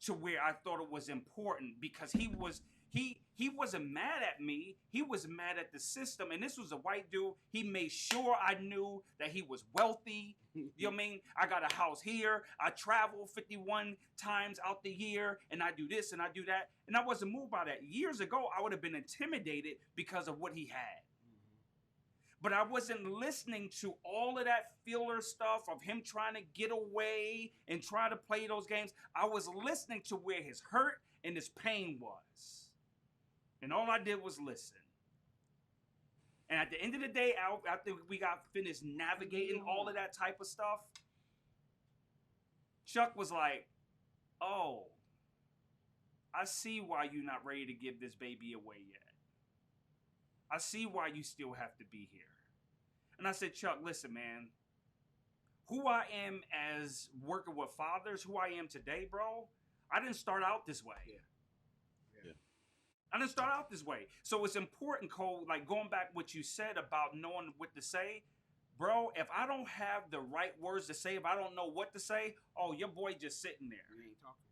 to where I thought it was important, because he wasn't mad at me. He was mad at the system. And this was a white dude. He made sure I knew that he was wealthy. You know what I mean? "I got a house here. I travel 51 times out the year, and I do this and I do that." And I wasn't moved by that. Years ago, I would have been intimidated because of what he had. But I wasn't listening to all of that filler stuff of him trying to get away and try to play those games. I was listening to where his hurt and his pain was. And all I did was listen. And at the end of the day, after we got finished navigating all of that type of stuff, Chuck was like, "Oh, I see why you're not ready to give this baby away yet. I see why you still have to be here." And I said, "Chuck, listen, man, who I am as working with fathers, who I am today, bro, I didn't start out this way." Yeah. I didn't start out this way. So it's important, Cole, like going back what you said about knowing what to say. Bro, if I don't have the right words to say, if I don't know what to say, oh, your boy just sitting there. You ain't talking.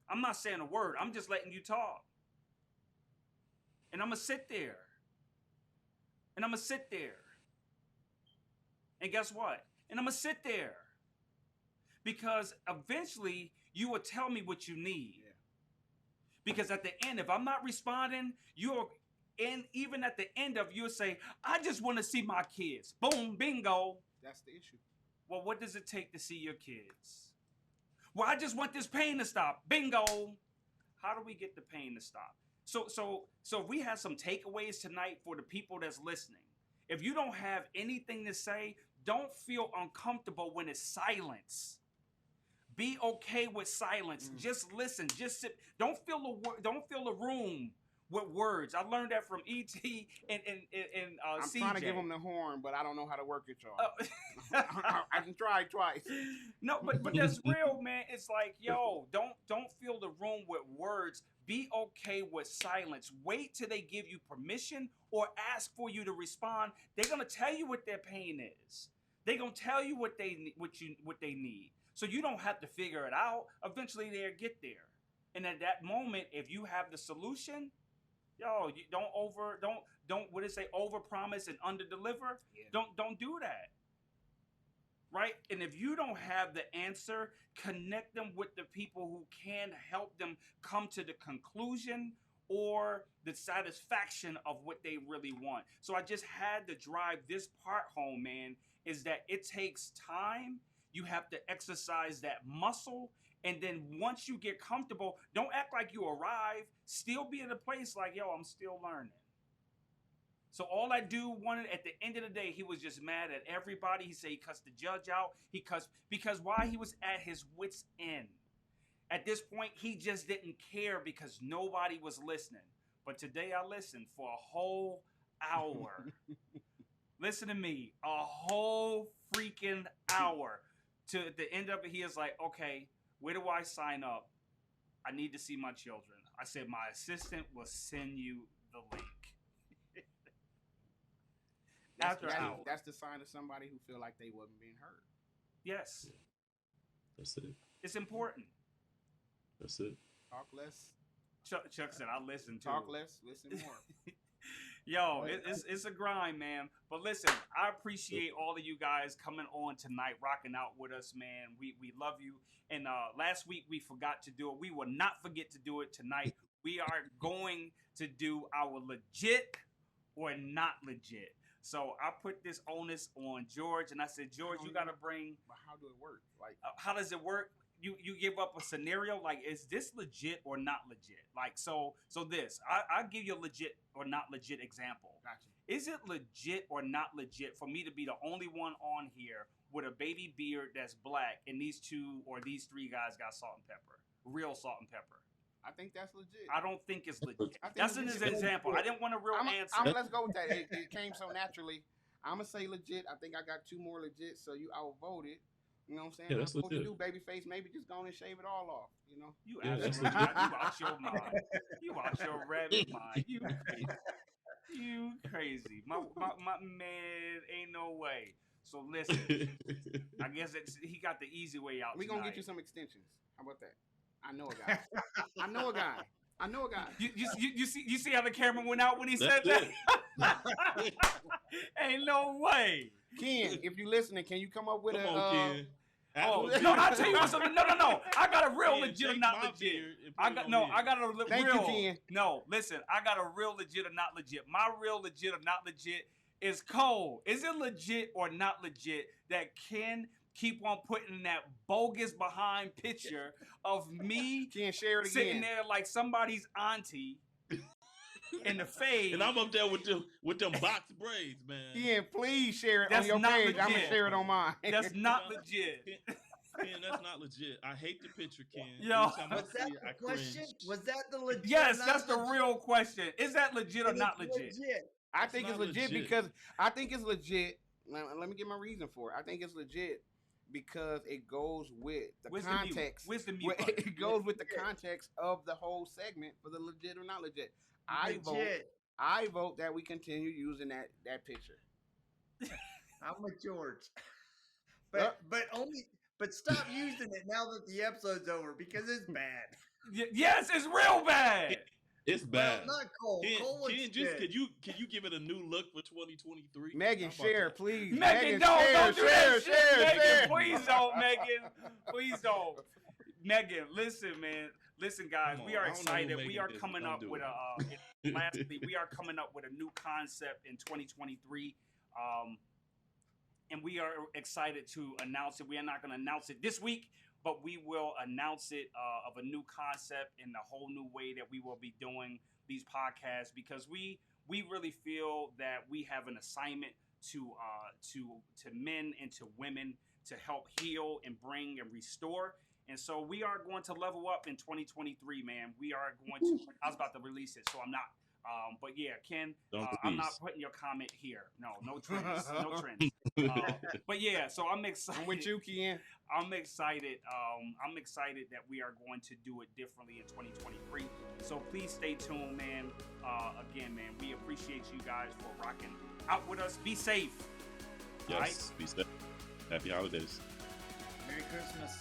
I'm not saying a word. I'm just letting you talk. And I'm going to sit there. And I'm going to sit there. And guess what? And I'm going to sit there. Because eventually you will tell me what you need. Yeah. Because at the end, if I'm not responding, and even at the end of you'll say, I just want to see my kids. Boom, bingo. That's the issue. Well, what does it take to see your kids? Well, I just want this pain to stop. Bingo. How do we get the pain to stop? So if we have some takeaways tonight for the people that's listening. If you don't have anything to say, don't feel uncomfortable when it's silence. Be okay with silence. Just listen. Just sit. Don't fill the room with words. I learned that from ET and I'm CJ. trying to give him the horn, but I don't know how to work it, y'all. I can try twice. No, but that's real, man. It's like, yo, don't fill the room with words. Be okay with silence. Wait till they give you permission or ask for you to respond. They're gonna tell you what their pain is. They're gonna tell you what they need. So you don't have to figure it out. Eventually they'll get there. And at that moment, if you have the solution, yo, you don't what did it say, over promise and under deliver? Yeah. Don't do that. Right? And if you don't have the answer, connect them with the people who can help them come to the conclusion or the satisfaction of what they really want. So I just had to drive this part home, man, is that it takes time. You have to exercise that muscle. And then once you get comfortable, don't act like you arrive. Still be in a place like, yo, I'm still learning. So all that dude wanted at the end of the day, he was just mad at everybody. He said he cussed the judge out. He cussed because why? He was at his wit's end. At this point, he just didn't care because nobody was listening. But today I listened for a whole hour. Listen to me, a whole freaking hour. To at the end of it, he is like, okay, where do I sign up? I need to see my children. I said, my assistant will send you the link. That's the sign of somebody who feel like they wasn't being heard. Yes. That's it. It's important. That's it. Talk less. Chuck said, I listen too. Talk less, listen more. Yo, it's a grind, man. But listen, I appreciate all of you guys coming on tonight, rocking out with us, man. We love you. And last week we forgot to do it. We will not forget to do it tonight. We are going to do our legit or not legit. So I put this onus on George, and I said, George, you got to bring. But how do it work? Like, how does it work? You give up a scenario like, is this legit or not legit? Like, so this, I'll give you a legit or not legit example. Gotcha. Is it legit or not legit for me to be the only one on here with a baby beard that's black, and these two or these three guys got salt and pepper, real salt and pepper? I think that's legit. I don't think it's legit. Think That's an example. I didn't want a real answer. Let's go with that. It came so naturally. I'm gonna say legit. I think I got two more legit, so you outvoted. You know what I'm saying? Yeah, that's what you legit. do, babyface. Maybe just go on and shave it all off. You know? You Yeah, that's absolutely legit. you out your mind. You out your rabbit mind. You crazy. You crazy. My man, ain't no way. So listen, I guess he got the easy way out. We gonna get you some extensions. How about that? I know a guy. I know a guy. I know a guy. You see how the camera went out when he said that? Ain't no way. Ken, if you listening, can you come up with Come on, Ken. Oh no! I tell you what, something. No. I got a real legit or not legit. I got a Thank real. you, Ken. No, listen, I got a real legit or not legit. My real legit or not legit is Cole. Is it legit or not legit that Ken keep on putting that bogus behind picture of me Ken, share it again. sitting there like somebody's auntie in the fade, And I'm up there with them box braids, man. Ken, please share it That's on your not page. legit. I'm gonna share it on mine. That's not legit. Ken, that's not legit. I hate the picture, Ken. Yo. Every time I Was that see it, I the question? cringe. Was that the legit? Yes, or not that's the legit? real question. Is that legit or It's not legit? I It's think it's not legit, legit. because I think it's legit. Let me get my reason for it. I think it's legit because it goes with the context. Wisdom mute. It goes with the context of the whole segment for the legit or not legit. I vote that we continue using that picture. I'm with George. But stop using it now that the episode's over because it's bad. Yes, it's real bad. It's Well, bad. not Cole. Cole looks Ken, good. can you give it a new look for 2023? Megan, How about share, that? please. Megan, share, don't do that share, shit. Megan, share. please don't, Megan. Please don't. Megan, listen, man. Listen, guys, Come we on, are I don't know who excited. We Megan are is, but coming don't up do with it. and lastly, we are coming up with a new concept in 2023. And we are excited to announce it. We are not going to announce it this week, but we will announce it of a new concept and a whole new way that we will be doing these podcasts, because we really feel that we have an assignment to men and to women to help heal and bring and restore. And so we are going to level up in 2023, man. We are going to. I was about to release it, so I'm not. But yeah, Ken, Don't I'm not release. putting your comment here. No trends, no trends. But yeah, so I'm excited. I'm with you, Ken. I'm excited. I'm excited that we are going to do it differently in 2023. So please stay tuned, man. Again, man, we appreciate you guys for rocking out with us. Be safe. Yes, be safe. Happy holidays. Merry Christmas.